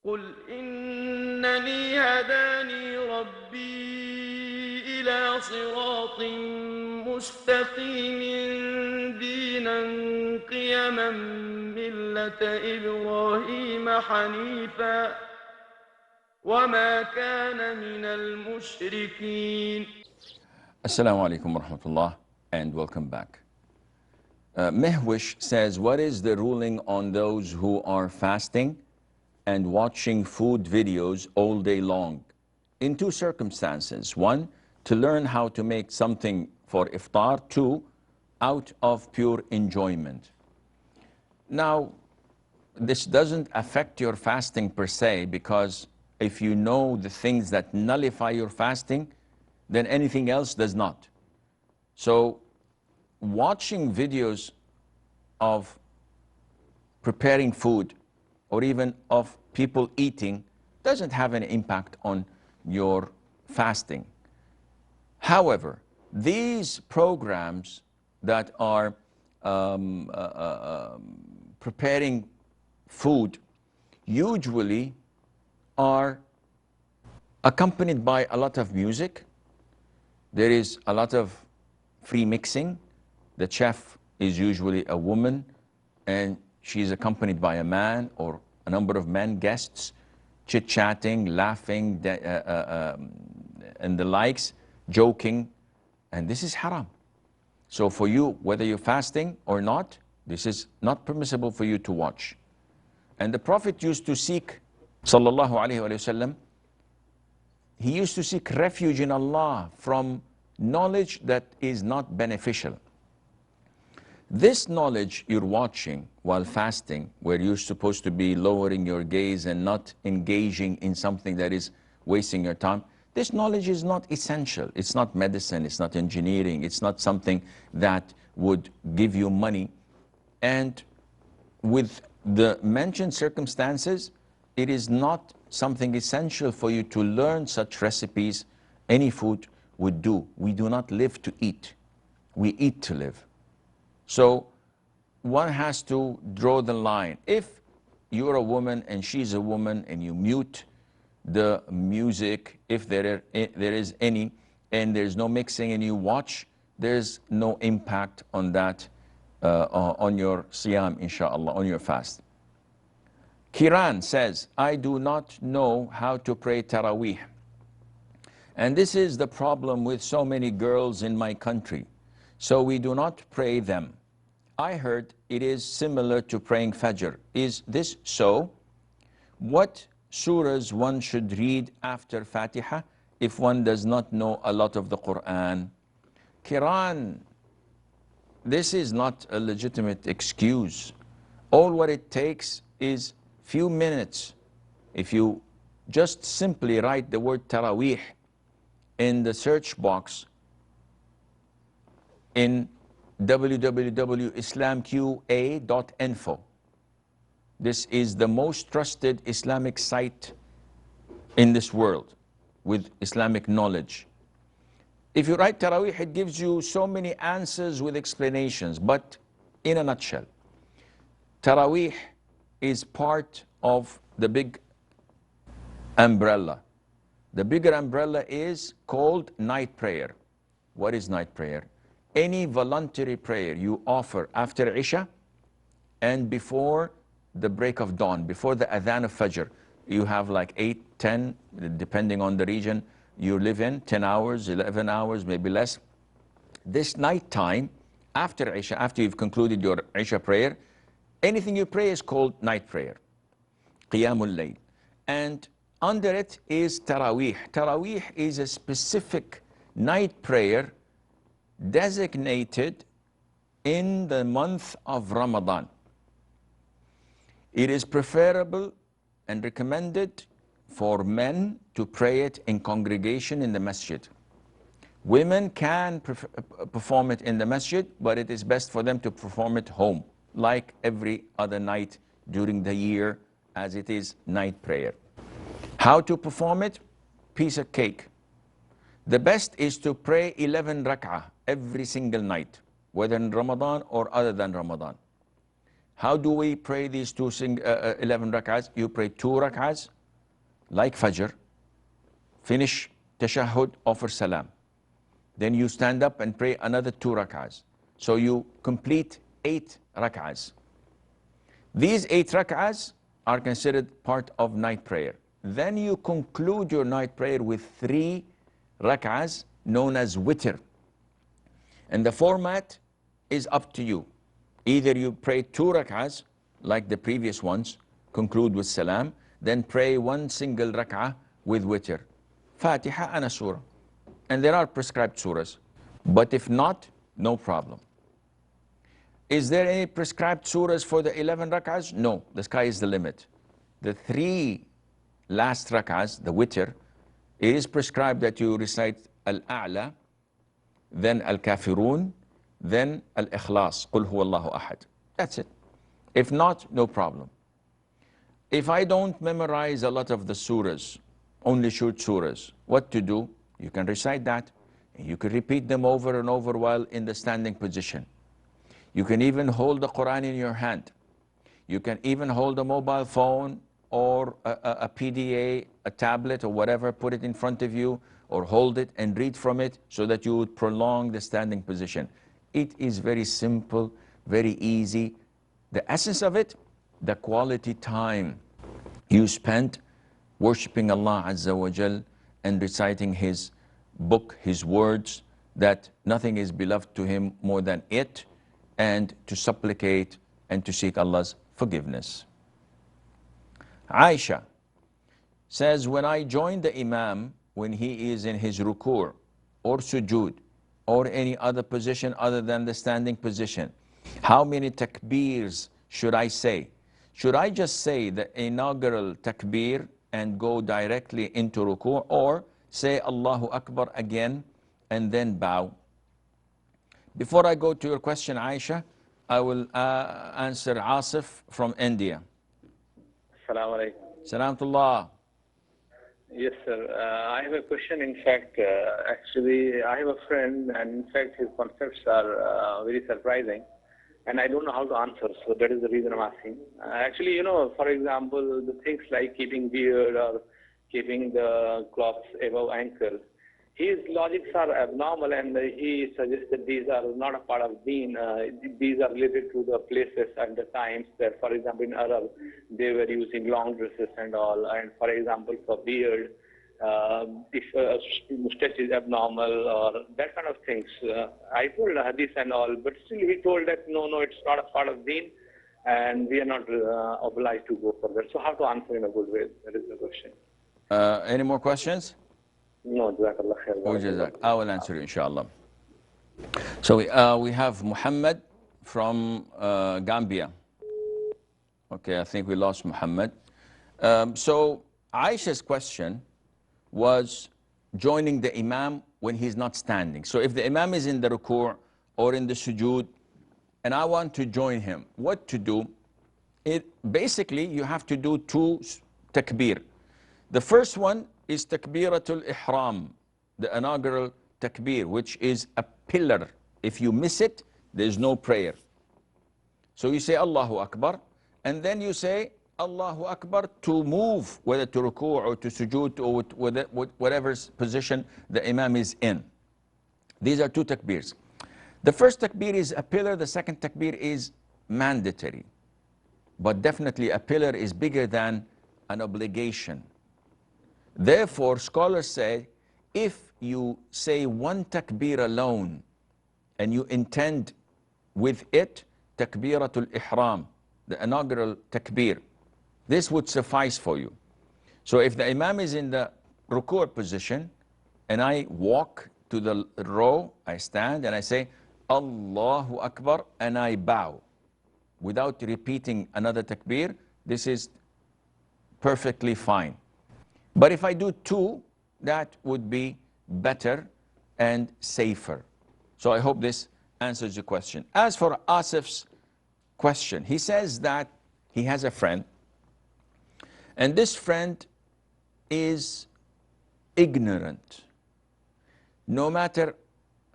قل إنني هداني ربي إلى صراط مستقيم دينا قيما ملة إبراهيم حنيفا وما كان من المشركين. Assalamu alaikum wa rahmatullah and welcome back. Mehwish says, what is the ruling on those who are fasting and watching food videos all day long? In two circumstances. One, to learn how to make something for iftar. Two, out of pure enjoyment. Now, this doesn't affect your fasting per se, because if you know the things that nullify your fasting, then anything else does not. So watching videos of preparing food or even of people eating doesn't have any impact on your fasting. However, these programs that are preparing food usually are accompanied by a lot of music. There is a lot of free mixing. The chef is usually a woman, and she's accompanied by a man or a number of men, guests, chit-chatting, laughing, and the likes, joking, and this is haram. So for you, whether you're fasting or not, this is not permissible for you to watch. And the Prophet used to seek, sallallahu alaihi wasallam, he used to seek refuge in Allah from knowledge that is not beneficial. This knowledge you're watching while fasting, where you're supposed to be lowering your gaze and not engaging in something that is wasting your time, this knowledge is not essential. It's not medicine, it's not engineering, it's not something that would give you money. And with the mentioned circumstances, it is not something essential for you to learn such recipes. Any food would do. We do not live to eat. We eat to live. So one has to draw the line. If you're a woman and she's a woman and you mute the music, if there is any, and there's no mixing and you watch, there's no impact on that, on your siyam, inshallah, on your fast. Kiran says, I do not know how to pray taraweeh. And this is the problem with so many girls in my country. So we do not pray them. I heard it is similar to praying Fajr. Is this so? What surahs one should read after Fatiha if one does not know a lot of the Quran? Kiran, this is not a legitimate excuse. All what it takes is few minutes. If you just simply write the word taraweeh in the search box in www.islamqa.info. This is the most trusted Islamic site in this world with Islamic knowledge. If you write taraweeh, it gives you so many answers with explanations, but in a nutshell, taraweeh is part of the big umbrella. The bigger umbrella is called night prayer. What is night prayer? Any voluntary prayer you offer after Isha and before the break of dawn, before the adhan of Fajr. You have like 8, 10, depending on the region you live in, 10 hours, 11 hours, maybe less. This night time, after Isha, after you've concluded your Isha prayer, anything you pray is called night prayer, Qiyamul Layl. And under it is taraweeh. Taraweeh is a specific night prayer designated in the month of Ramadan. It is preferable and recommended for men to pray it in congregation in the masjid. Women can perform it in the masjid, but it is best for them to perform it home, like every other night during the year, as it is night prayer. How to perform it? Piece of cake. The best is to pray 11 rak'ah every single night, whether in Ramadan or other than Ramadan. How do we pray these 11 rak'ahs? You pray 2 rak'ahs like Fajr, finish tashahhud, offer salam. Then you stand up and pray another 2 rak'ahs. So you complete 8 rak'ahs. These 8 rak'ahs are considered part of night prayer. Then you conclude your night prayer with 3 rak'ahs known as witr. And the format is up to you. Either you pray 2 rak'ahs like the previous ones, conclude with salam, then pray 1 single rak'ah with witr, Fatiha and a surah. And there are prescribed surahs. But if not, no problem. Is there any prescribed surahs for the 11 rak'ahs? No, the sky is the limit. The 3 last rak'ahs, the witr, it is prescribed that you recite Al-A'la, then Al-Kafirun, then Al-Ikhlas, Qul Huwallahu Ahad. That's it. If not, no problem. If I don't memorize a lot of the surahs, only short surahs, what to do? You can recite that. You can repeat them over and over while in the standing position. You can even hold the Quran in your hand. You can even hold a mobile phone or a PDA, a tablet or whatever, put it in front of you or hold it and read from it so that you would prolong the standing position. It is very simple, very easy. The essence of it, the quality time you spent worshipping Allah Azza wa Jal and reciting His book, His words, that nothing is beloved to Him more than it, and to supplicate and to seek Allah's forgiveness. Aisha says, when I join the Imam, when he is in his ruku' or sujood or any other position other than the standing position, how many takbirs should I say? Should I just say the inaugural takbir and go directly into ruku', or say Allahu Akbar again and then bow? Before I go to your question, Aisha, I will answer Asif from India. Assalamu alaikum. Salamullah. Yes, sir. I have a question. In fact, actually, I have a friend, and in fact, his concepts are very surprising, and I don't know how to answer. So that is the reason I'm asking. Actually, you know, for example, the things like keeping beard or keeping the clothes above ankle, his logics are abnormal, and he suggests that these are not a part of deen. These are related to the places and the times that, for example, in Arab, they were using long dresses and all. And for example, for beard, if a mustache is abnormal or that kind of things. I told hadith and all, but still he told that no, it's not a part of deen, and we are not obliged to go for that. So how to answer in a good way? That is the question. Any more questions? No, Jazakallah khair. I will answer you, inshallah. So we have Muhammad from Gambia. Okay, I think we lost Muhammad. So Aisha's question was joining the Imam when he's not standing. So if the Imam is in the ruku' or in the sujood, and I want to join him, what to do? Basically, you have to do 2 takbir. The first one is takbiratul ihram, the inaugural takbir, which is a pillar. If you miss it, there is no prayer. So you say Allahu Akbar, and then you say Allahu Akbar to move, whether to ruku' or to sujood or whatever position the Imam is in. These are 2 takbirs. The first takbir is a pillar, the second takbir is mandatory. But definitely a pillar is bigger than an obligation. Therefore, scholars say, if you say 1 takbir alone, and you intend with it takbiratul ihram, the inaugural takbir, this would suffice for you. So if the Imam is in the ruku' position, and I walk to the row, I stand and I say, Allahu Akbar, and I bow, without repeating another takbir, this is perfectly fine. But if I do 2, that would be better and safer. So I hope this answers your question. As for Asif's question, he says that he has a friend, and this friend is ignorant. No matter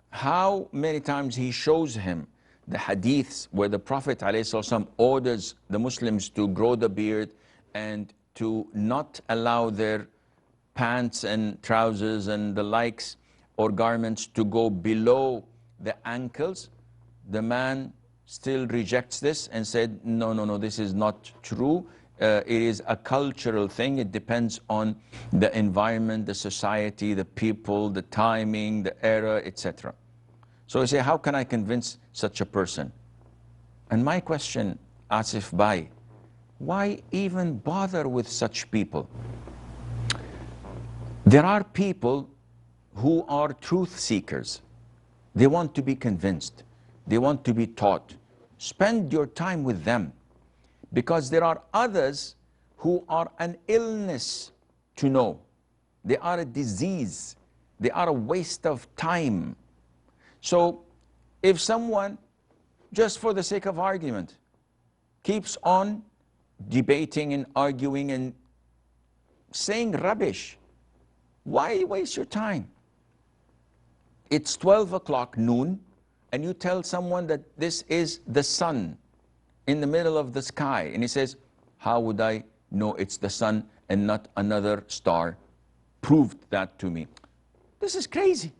how many times he shows him the hadiths where the Prophet ﷺ orders the Muslims to grow the beard and to not allow their pants and trousers and the likes or garments to go below the ankles, the man still rejects this and said, no, no, no, this is not true. It is a cultural thing. It depends on the environment, the society, the people, the timing, the era, etc. So I say, how can I convince such a person? And my question, Asif Bhai, why even bother with such people? There are people who are truth seekers. They want to be convinced. They want to be taught. Spend your time with them. Because there are others who are an illness to know. They are a disease. They are a waste of time. So if someone, just for the sake of argument, keeps on debating and arguing and saying rubbish, why waste your time? It's 12 o'clock noon, and you tell someone that this is the sun in the middle of the sky, and he says, how would I know it's the sun and not another star? Proved that to me. This is crazy.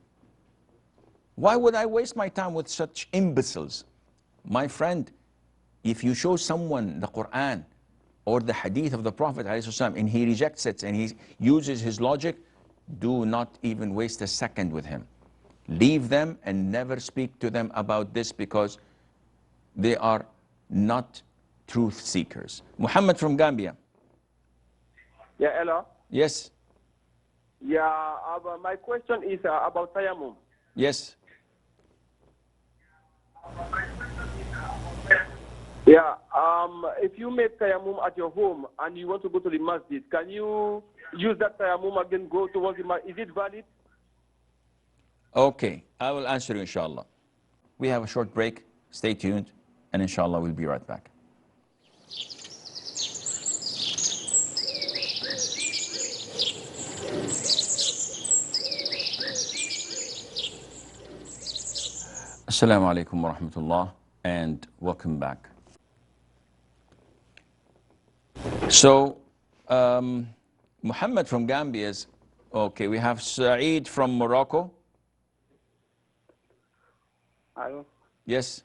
Why would I waste my time with such imbeciles? My friend, if you show someone the Quran or the hadith of the Prophet ﷺ, and he rejects it and he uses his logic, do not even waste a second with him. Leave them and never speak to them about this, because they are not truth seekers. Muhammad from Gambia. Yeah, hello. Yes. Yeah, my question is about tayammum. Yes. Yeah, if you make tayammum at your home and you want to go to the masjid, can you use that tayammum again, go towards the masjid? Is it valid? Okay, I will answer you, inshallah. We have a short break. Stay tuned, and inshallah we'll be right back. Assalamu alaikum wa rahmatullah, and welcome back. So, Muhammad from Gambia is, okay, we have Saeed from Morocco. Hello. Yes.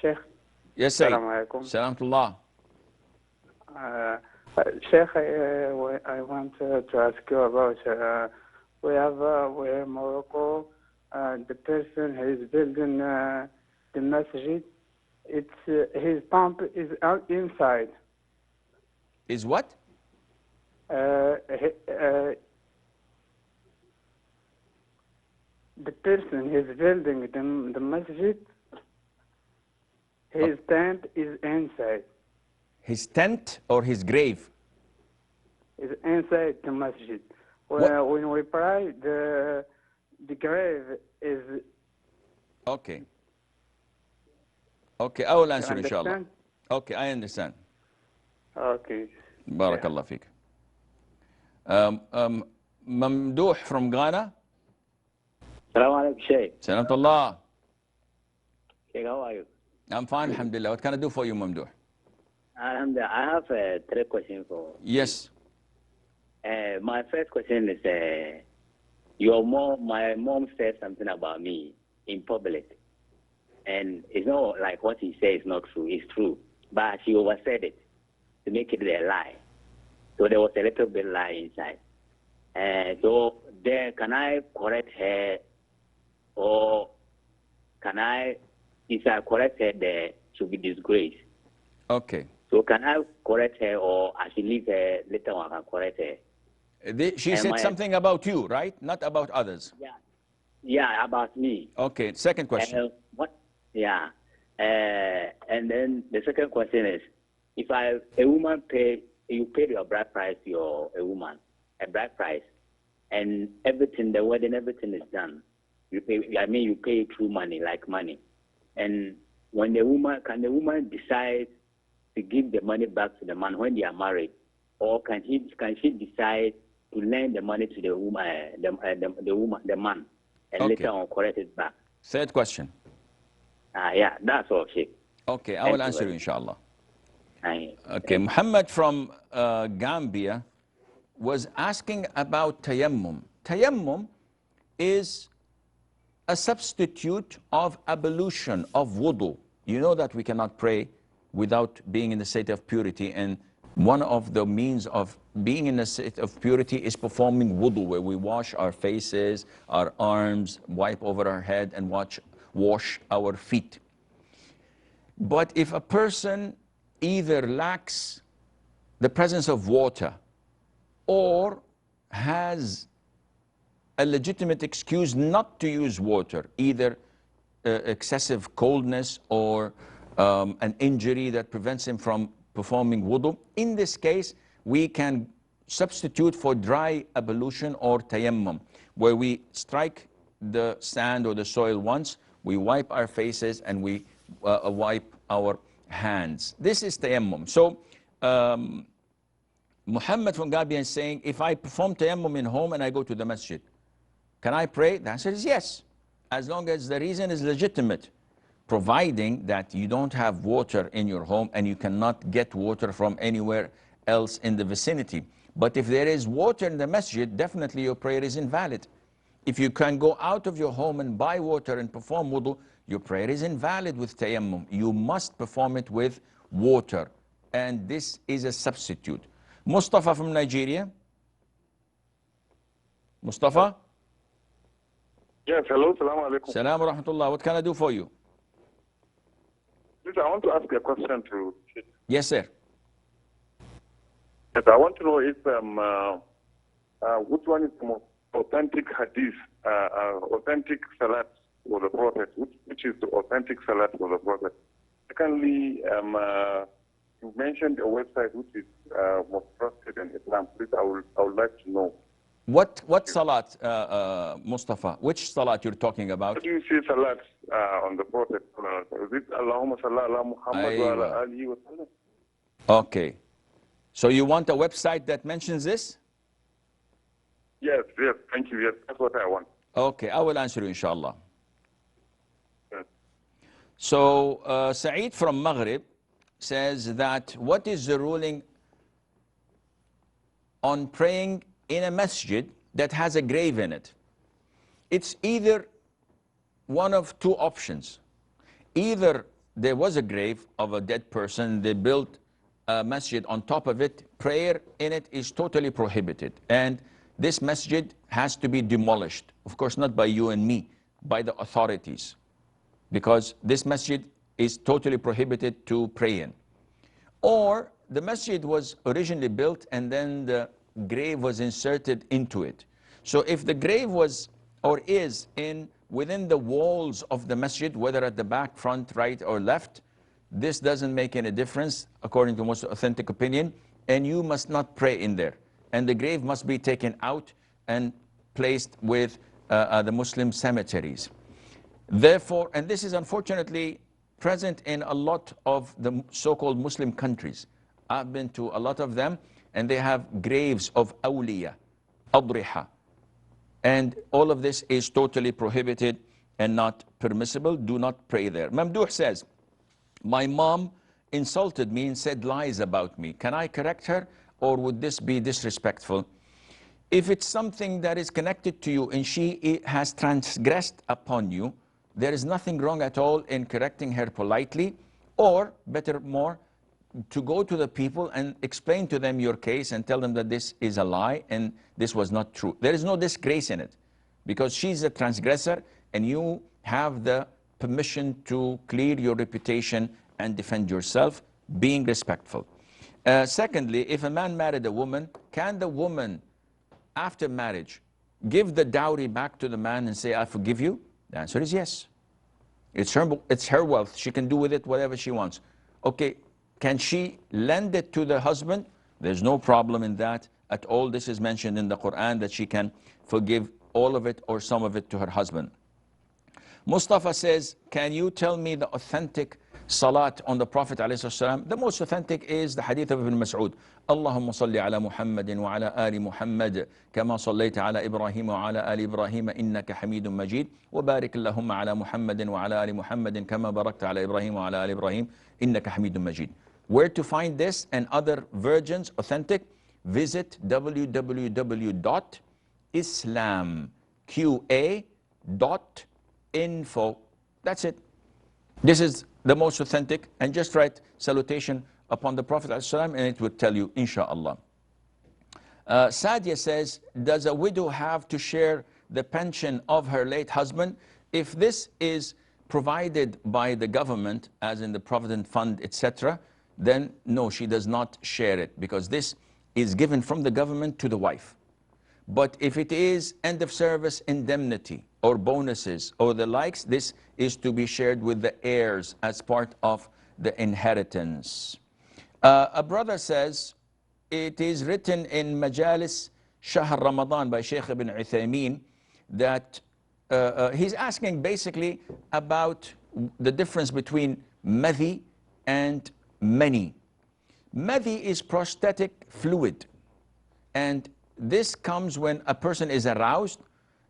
Sheikh. Yes, Saeed. Assalamu alaikum. Salamullah. Sheikh, I want to ask you about, we're in Morocco, the person who is building the masjid, his pump is out inside. Is what? The person who is building the masjid, his tent is inside. His tent or his grave? Is inside the masjid. When we pray, the grave is... Okay. Okay, I will answer, You inshallah. understand? Okay, I understand. Okay. Barakallah feek. Mamdouh from Ghana. Assalamu alaikum, Sheikh. Salamullah. Sheikh, how are you? I'm fine, alhamdulillah. What can I do for you, Mamdouh? Alhamdulillah. I have 3 questions for Yes. my first question is, my mom said something about me in public. And it's not like what he says is not true. It's true. But she oversaid it to make it a lie. So there was a little bit lie inside. So then can I correct her, or if I correct her, there should be disgrace? Okay. So can I correct her, or I should leave her later on and correct her? She said something about you, right? Not about others. Yeah. Yeah, about me. Okay, second question. What? Yeah. And then the second question is, if a woman you paid your bride price to a woman, a bride price, and everything, the wedding, everything is done. You pay through money, like money. And when can the woman decide to give the money back to the man when they are married, or can she decide to lend the money to the woman, the man, and later on correct it back? Third question. Yeah, that's all, Sheikh. Okay, I will answer you, inshallah. Okay, Muhammad from Gambia was asking about tayammum. Tayammum is a substitute of ablution, of wudu. You know that we cannot pray without being in the state of purity, and one of the means of being in a state of purity is performing wudu, where we wash our faces, our arms, wipe over our head, and wash our feet. But if a person either lacks the presence of water or has a legitimate excuse not to use water, either excessive coldness or an injury that prevents him from performing wudu, in this case, we can substitute for dry ablution or tayammum, where we strike the sand or the soil once, we wipe our faces, and we wipe our hands. This is tayammum. So, Muhammad from Gambia is saying, if I perform tayammum in home and I go to the masjid, can I pray? The answer is yes, as long as the reason is legitimate, providing that you don't have water in your home and you cannot get water from anywhere else in the vicinity. But if there is water in the masjid, definitely your prayer is invalid. If you can go out of your home and buy water and perform wudu, your prayer is invalid with tayammum. You must perform it with water, and this is a substitute. Mustafa from Nigeria. Mustafa? Yes, hello, salaam alaikum. Salam wa rahmatullah. What can I do for you? Please, I want to ask a question to Sheikh. Yes, sir. Yes, I want to know if which one is the most authentic hadith, authentic salat for the Prophet, which is the authentic salat for the Prophet. Secondly, you mentioned a website which is most trusted in Islam. Please, I would like to know. What salat, Mustafa? Which salat you're talking about? How do you say salat on the Prophet? Is it Allahumma salli ala Muhammad wa ala alihi wa sallam? Okay. So you want a website that mentions this? Yes, thank you. Yes, that's what I want. Okay, I will answer you, inshallah. Yes. So, Saeed from Maghrib says that what is the ruling on praying in a masjid that has a grave in it? It's either one of two options. Either there was a grave of a dead person, they built a masjid on top of it, prayer in it is totally prohibited, and this masjid has to be demolished. Of course, not by you and me, by the authorities, because this masjid is totally prohibited to pray in. Or the masjid was originally built and then the grave was inserted into it. So if the grave was or is within the walls of the masjid, whether at the back, front, right, or left, this doesn't make any difference according to most authentic opinion, and you must not pray in there. And the grave must be taken out and placed with the Muslim cemeteries. Therefore, and this is unfortunately present in a lot of the so-called Muslim countries. I've been to a lot of them, and they have graves of awliya, adriha. And all of this is totally prohibited and not permissible. Do not pray there. Mamdouh says, my mom insulted me and said lies about me. Can I correct her, or would this be disrespectful? If it's something that is connected to you and she has transgressed upon you, there is nothing wrong at all in correcting her politely, or better more, to go to the people and explain to them your case and tell them that this is a lie and this was not true. There is no disgrace in it, because she's a transgressor and you have the permission to clear your reputation and defend yourself, being respectful. Secondly, if a man married a woman, can the woman, after marriage, give the dowry back to the man and say, I forgive you? The answer is yes. It's her wealth. She can do with it whatever she wants. Okay, can she lend it to the husband? There's no problem in that at all. This is mentioned in the Quran that she can forgive all of it or some of it to her husband. Mustafa says, can you tell me the authentic salat on the Prophet ﷺ? The most authentic is the hadith of Ibn Mas'ud. Allahumma salli ala Muhammadin wa ala ali Muhammad kama sallaita ala Ibrahim wa ala ali Ibrahim innaka hamidun majid wa barik Allahumma ala Muhammadin wa ala ali Muhammadin kama barakta ala Ibrahim wa ala ali Ibrahim innaka hamidun majid. Where to find this and other versions, authentic? Visit www.islamqa.info. That's it. This is the most authentic, and just write salutation upon the Prophet ﷺ and it would tell you, inshallah. Sadia says, does a widow have to share the pension of her late husband? If this is provided by the government, as in the Provident Fund, etc., then no, she does not share it, because this is given from the government to the wife. But if it is end of service indemnity or bonuses or the likes, this is to be shared with the heirs as part of the inheritance. A brother says, it is written in Majalis Shahr Ramadan by Sheikh ibn Uthaymeen that he's asking basically about the difference between madhi and mani. Madhi is prostatic fluid, and this comes when a person is aroused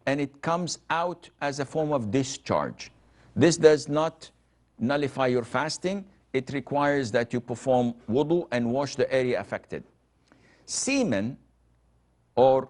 and it comes out as a form of discharge. This does not nullify your fasting. It requires that you perform wudu and wash the area affected. Semen or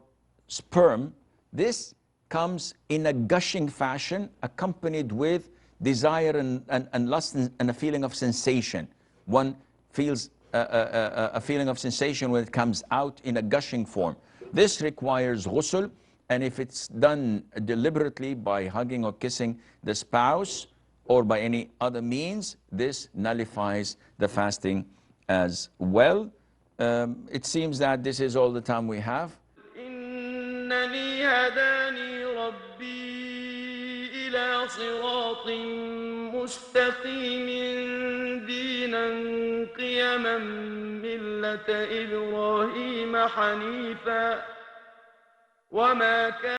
sperm, this comes in a gushing fashion accompanied with desire and lust and a feeling of sensation. One feels a feeling of sensation when it comes out in a gushing form. This requires ghusl, and if it's done deliberately by hugging or kissing the spouse or by any other means, this nullifies the fasting as well. It seems that this is all the time we have. إنني هداني ربي إلى صراط مستقيم دينا قيما ملة إبراهيم حنيفا وما كان